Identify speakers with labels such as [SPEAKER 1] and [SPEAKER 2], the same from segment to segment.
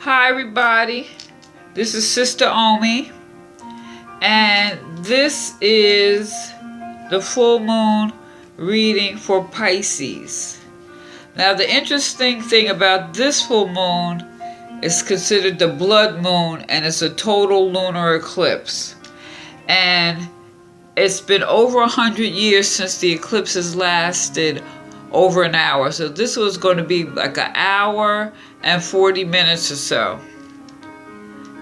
[SPEAKER 1] Hi everybody, this is Sister Omi, and this is the full moon reading for Pisces. Now the interesting thing about this full moon is considered the blood moon, and it's a total lunar eclipse. And it's been over 100 years since the eclipse has lasted over an hour. So this was going to be like an hour and 40 minutes or so.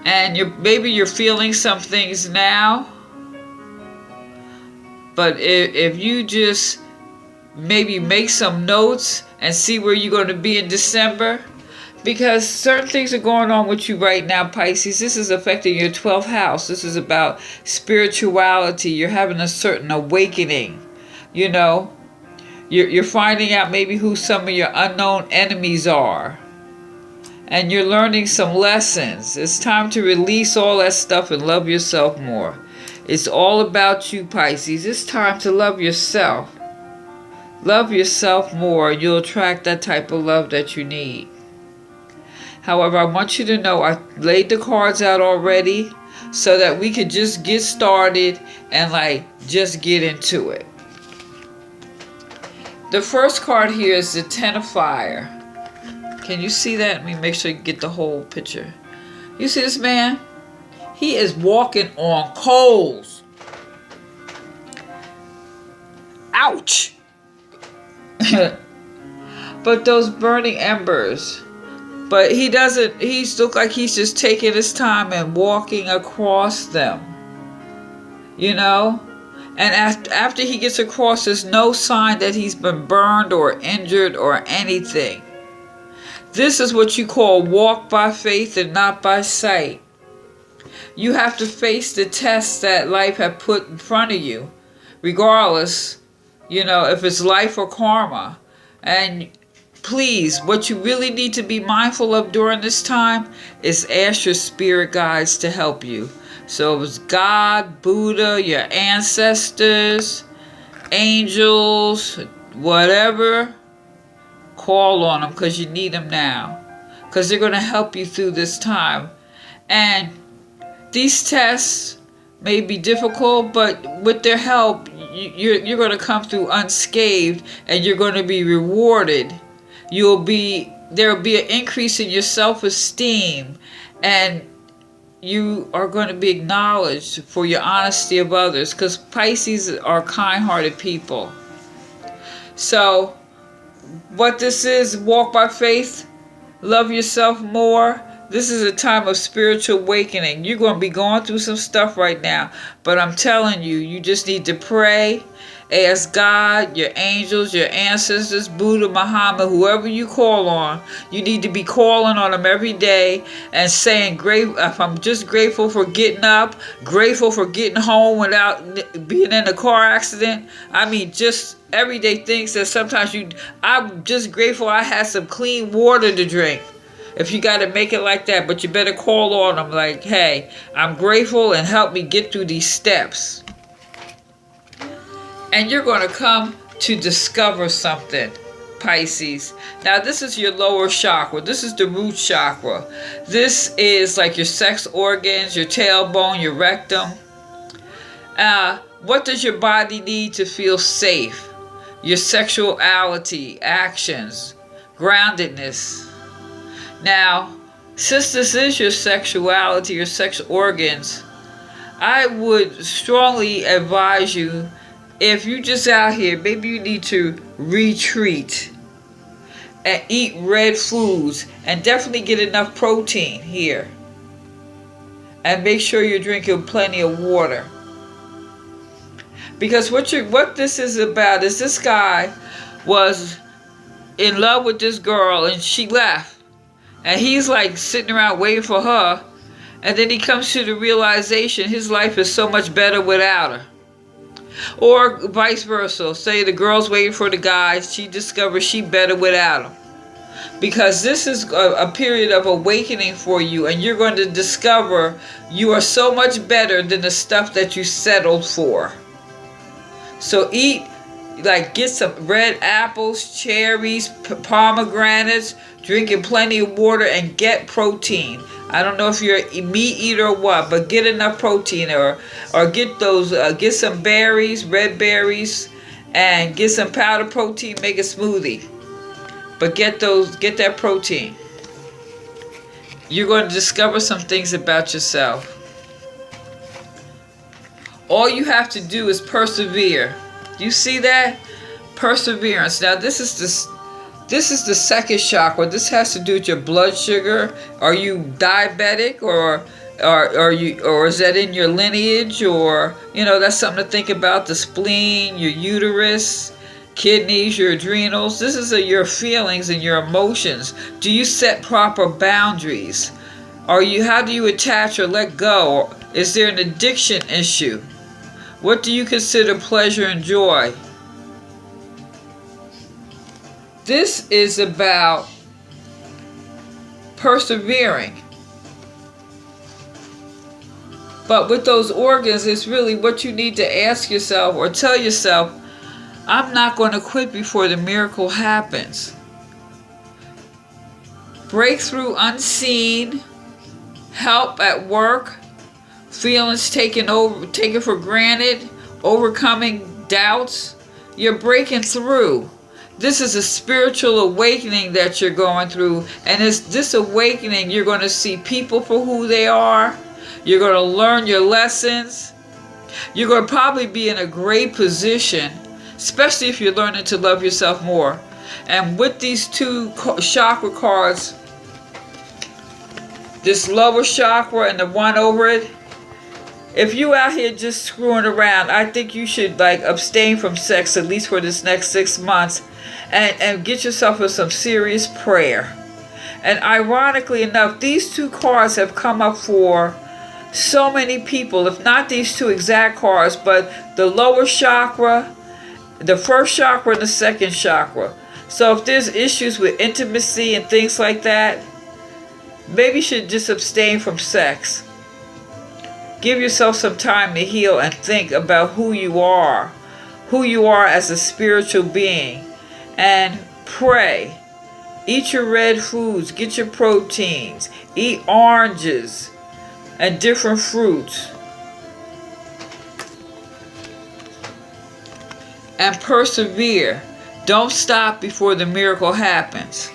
[SPEAKER 1] And maybe you're feeling some things now, but if you just maybe make some notes and see where you're going to be in December, because certain things are going on with you right now, Pisces. This is affecting your 12th house. This is about spirituality. You're having a certain awakening, you know. You're finding out maybe who some of your unknown enemies are. And you're learning some lessons. It's time to release all that stuff and love yourself more. It's all about you, Pisces. It's time to love yourself. Love yourself more. You'll attract that type of love that you need. However, I want you to know I laid the cards out already so that we could just get started and just get into it. The first card here is the Ten of Fire. Can you see that? Let me make sure you get the whole picture. You see this man? He is walking on coals. Ouch! But those burning embers. But he looks like he's just taking his time and walking across them. You know? And after he gets across, there's no sign that he's been burned or injured or anything. This is what you call walk by faith and not by sight. You have to face the tests that life has put in front of you, regardless, you know, if it's life or karma. And please, what you really need to be mindful of during this time is ask your spirit guides to help you. So it was God, Buddha, your ancestors, angels, whatever. Call on them because you need them now. Because they're going to help you through this time. And these tests may be difficult, but with their help, you're going to come through unscathed and you're going to be rewarded. There'll be an increase in your self-esteem, and you are going to be acknowledged for your honesty of others, because Pisces are kind-hearted people. So what this is, walk by faith, love yourself more. This is a time of spiritual awakening. You're going to be going through some stuff right now, but I'm telling you, you just need to pray. Ask God, your angels, your ancestors, Buddha, Muhammad, whoever you call on. You need to be calling on them every day and saying, if I'm just grateful for getting up, grateful for getting home without being in a car accident. I mean, just everyday things that sometimes I'm just grateful I had some clean water to drink. If you got to make it like that, but you better call on them like, hey, I'm grateful and help me get through these steps. And you're going to come to discover something, Pisces. Now, this is your lower chakra. This is the root chakra. This is like your sex organs, your tailbone, your rectum. What does your body need to feel safe? Your sexuality, actions, groundedness. Now, since this is your sexuality, your sex organs, I would strongly advise you, if you just out here, maybe you need to retreat and eat red foods and definitely get enough protein here. And make sure you're drinking plenty of water. Because what this is about is this guy was in love with this girl and she left. And he's like sitting around waiting for her. And then he comes to the realization his life is so much better without her. Or vice versa. Say the girl's waiting for the guy. She discovers she better without him. Because this is a period of awakening for you. And you're going to discover you are so much better than the stuff that you settled for. So eat Like get some red apples, cherries, pomegranates, drinking plenty of water, and get protein. I don't know if you're a meat eater or what, but get enough protein, or get those, get some berries, red berries, and get some powdered protein, make a smoothie. But get that protein. You're going to discover some things about yourself. All you have to do is persevere. Do you see that? Perseverance. Now this is the second chakra. This has to do with your blood sugar. Are you diabetic, or is that in your lineage? Or that's something to think about. The spleen, your uterus, kidneys, your adrenals. This is your feelings and your emotions. Do you set proper boundaries? How do you attach or let go? Is there an addiction issue? What do you consider pleasure and joy? This is about persevering. But with those organs, it's really what you need to ask yourself or tell yourself, I'm not going to quit before the miracle happens. Breakthrough unseen, help at work, feelings taken for granted, overcoming doubts. You're breaking through. This is a spiritual awakening that you're going through, and it's this awakening you're going to see people for who they are. You're going to learn your lessons. You're going to probably be in a great position, especially if you're learning to love yourself more. And with these two chakra cards, this lower chakra and the one over it, if you out here just screwing around, I think you should abstain from sex at least for this next 6 months, and get yourself with some serious prayer. And ironically enough, these two cards have come up for so many people, if not these two exact cards, but the lower chakra, the first chakra, and the second chakra. So if there's issues with intimacy and things like that, maybe you should just abstain from sex. Give yourself some time to heal and think about who you are as a spiritual being, and pray. Eat your red foods, get your proteins, eat oranges and different fruits, and persevere. Don't stop before the miracle happens.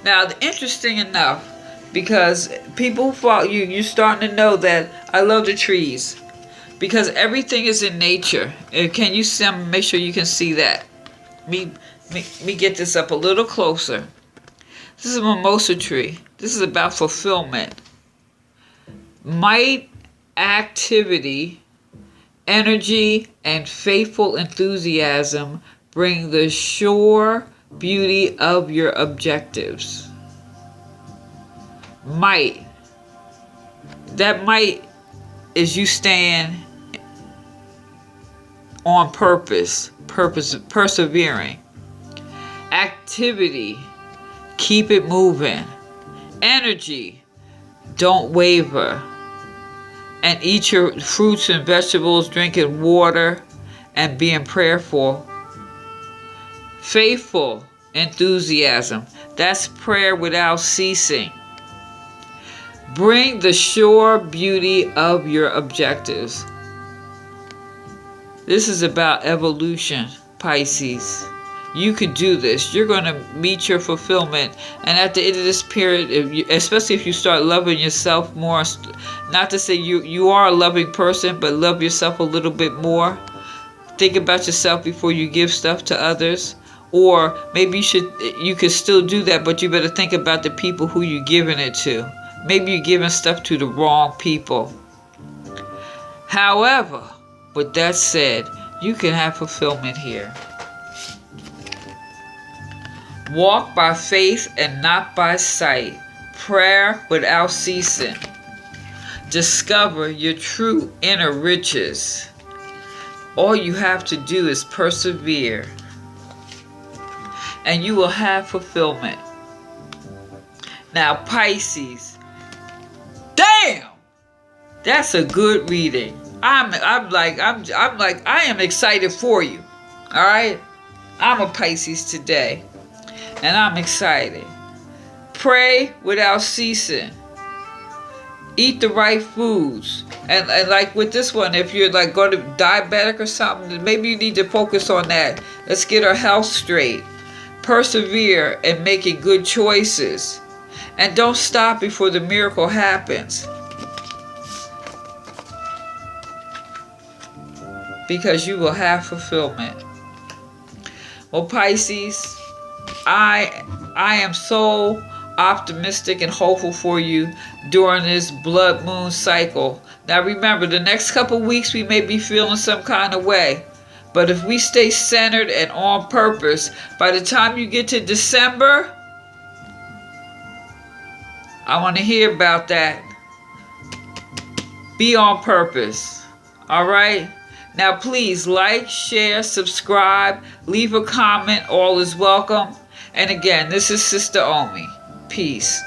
[SPEAKER 1] Now, interesting enough, because people follow you, you're starting to know that I love the trees, because everything is in nature. Can you make sure you can see that? Me get this up a little closer. This is a mimosa tree. This is about fulfillment. Might, activity, energy, and faithful enthusiasm bring the sure beauty of your objectives. Might. That might is you staying on purpose, persevering. Activity, keep it moving. Energy, don't waver. And eat your fruits and vegetables, drinking water, and being prayerful. Faithful enthusiasm, that's prayer without ceasing. Bring the sure beauty of your objectives. This is about evolution, Pisces. You can do this. You're going to meet your fulfillment. And at the end of this period, especially if you start loving yourself more, not to say you are a loving person, but love yourself a little bit more. Think about yourself before you give stuff to others. Or maybe you could still do that, but you better think about the people who you're giving it to. Maybe you're giving stuff to the wrong people. However, with that said, you can have fulfillment here. Walk by faith and not by sight. Prayer without ceasing. Discover your true inner riches. All you have to do is persevere, and you will have fulfillment. Now, Pisces, damn, that's a good reading. I am excited for you. All right? I'm a Pisces today, and I'm excited. Pray without ceasing. Eat the right foods. And like with this one, if you're like going to diabetic or something, maybe you need to focus on that. Let's get our health straight. Persevere in making good choices. And don't stop before the miracle happens. Because you will have fulfillment. Well, Pisces, I am so optimistic and hopeful for you during this blood moon cycle. Now remember, the next couple weeks we may be feeling some kind of way. But if we stay centered and on purpose, by the time you get to December, I want to hear about that. Be on purpose. All right? Now please like, share, subscribe, leave a comment. All is welcome. And again, this is Sister Omi. Peace.